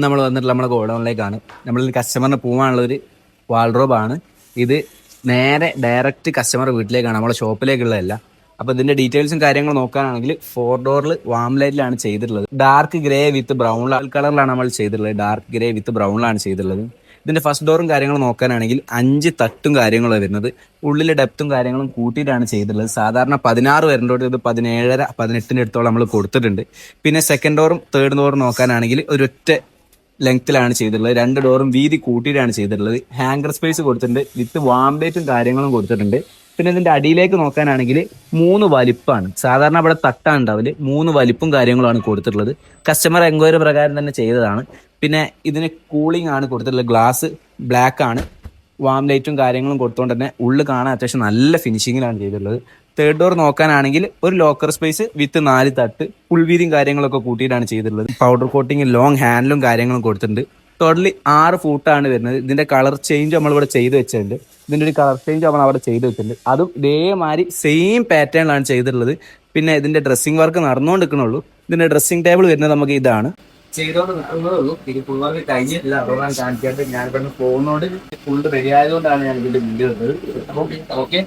നമ്മൾ വന്നിട്ടുള്ള നമ്മുടെ ഗോഡൗണിലേക്കാണ്. നമ്മൾ കസ്റ്റമറിന് പോകാനുള്ളൊരു വാൾഡ്രോബാണ് ഇത്. നേരെ ഡയറക്റ്റ് കസ്റ്റമർ വീട്ടിലേക്കാണ്, നമ്മുടെ ഷോപ്പിലേക്കുള്ളതല്ല. അപ്പോൾ ഇതിന്റെ ഡീറ്റെയിൽസും കാര്യങ്ങളും നോക്കാനാണെങ്കിൽ 4 ഡോറിൽ വാം ലൈറ്റിലാണ് ചെയ്തിട്ടുള്ളത്. ഡാർക്ക് ഗ്രേ വിത്ത് ബ്രൗൺ കളറിലാണ് നമ്മൾ ചെയ്തിട്ടുള്ളത്. ഡാർക്ക് ഗ്രേ വിത്ത് ബ്രൗണിലാണ് ചെയ്തിട്ടുള്ളത്. ഇതിന്റെ ഫസ്റ്റ് ഡോറും കാര്യങ്ങളും നോക്കാനാണെങ്കിൽ 5 തട്ടും കാര്യങ്ങളും വരുന്നത്. ഉള്ളിലെ ഡെപ്തും കാര്യങ്ങളും കൂട്ടിയിട്ടാണ് ചെയ്തിട്ടുള്ളത്. സാധാരണ 16 വരേണ്ടോട്ട് ഇത് 17.5 18 അടുത്തോളം നമ്മൾ കൊടുത്തിട്ടുണ്ട്. പിന്നെ സെക്കൻഡ് ഡോറും തേർഡ് ഡോറും നോക്കാനാണെങ്കിൽ ഒരൊറ്റ ലെങ്ത്തിലാണ് ചെയ്തിട്ടുള്ളത്. 2 ഡോറും വീതി കൂട്ടിയിട്ടാണ് ചെയ്തിട്ടുള്ളത്. ഹാങ്കർ സ്പേസ് കൊടുത്തിട്ടുണ്ട്, വിത്ത് വാംബേറ്റും കാര്യങ്ങളും കൊടുത്തിട്ടുണ്ട്. പിന്നെ ഇതിന്റെ അടിയിലേക്ക് നോക്കാനാണെങ്കിൽ 3 വലിപ്പാണ്. സാധാരണ ഇവിടെ തട്ടാണ് ഉണ്ടാവില്ല, 3 വലിപ്പും കാര്യങ്ങളുമാണ് കൊടുത്തിട്ടുള്ളത്. കസ്റ്റമർ എൻക്വയറി പ്രകാരം തന്നെ ചെയ്തതാണ്. പിന്നെ ഇതിന് കൂളിംഗ് ആണ് കൊടുത്തിട്ടുള്ളത്. ഗ്ലാസ് ബ്ലാക്ക് ആണ്, വാം ലൈറ്റും കാര്യങ്ങളും കൊടുത്തുകൊണ്ട് തന്നെ ഉള്ളിൽ കാണാൻ അത്യാവശ്യം നല്ല ഫിനിഷിങ്ങിലാണ് ചെയ്തിട്ടുള്ളത്. തേർഡ് ഡോർ നോക്കാനാണെങ്കിൽ ഒരു ലോക്കർ സ്പേസ് വിത്ത് 4 തട്ട്, പുൾവീതിയും കാര്യങ്ങളൊക്കെ കൂട്ടിയിട്ടാണ് ചെയ്തിട്ടുള്ളത്. പൗഡർ കോട്ടിങ് ലോങ് ഹാൻഡിലും കാര്യങ്ങളും കൊടുത്തിട്ടുണ്ട്. ടോട്ടലി 6 ഫൂട്ടാണ് വരുന്നത്. ഇതിന്റെ കളർ ചേഞ്ച് നമ്മളിവിടെ ചെയ്ത് വെച്ചിട്ടുണ്ട്. ഇതിന്റെ ഒരു കളർ ചേഞ്ച് നമ്മൾ അവിടെ ചെയ്ത് വെച്ചിട്ടുണ്ട്. അതും ഇതേമാതിരി സെയിം പാറ്റേണിലാണ് ചെയ്തിട്ടുള്ളത്. പിന്നെ ഇതിന്റെ ഡ്രസ്സിംഗ് വർക്ക് നടന്നുകൊണ്ടിരിക്കണുള്ളൂ. ഇതിന്റെ ഡ്രസ്സിംഗ് ടേബിൾ വരുന്നത് നമുക്ക് ഇതാണ്. ചെയ്തോണ്ട് നിൽക്കുന്നതേ ഉള്ളൂ. ഇത് ഫുൾ വർക്ക് കഴിഞ്ഞിട്ടില്ല, അതുകൊണ്ടാണ് കാണിക്കാണ്ട്. ഞാൻ ഇവിടുന്ന് പോകുന്നതുകൊണ്ട് ഫുള്ള് റെഡി ആയതുകൊണ്ടാണ് ഞാൻ ഇതിന്റെ വീഡിയോ എടുത്തത്. അപ്പോൾ ഓക്കെ.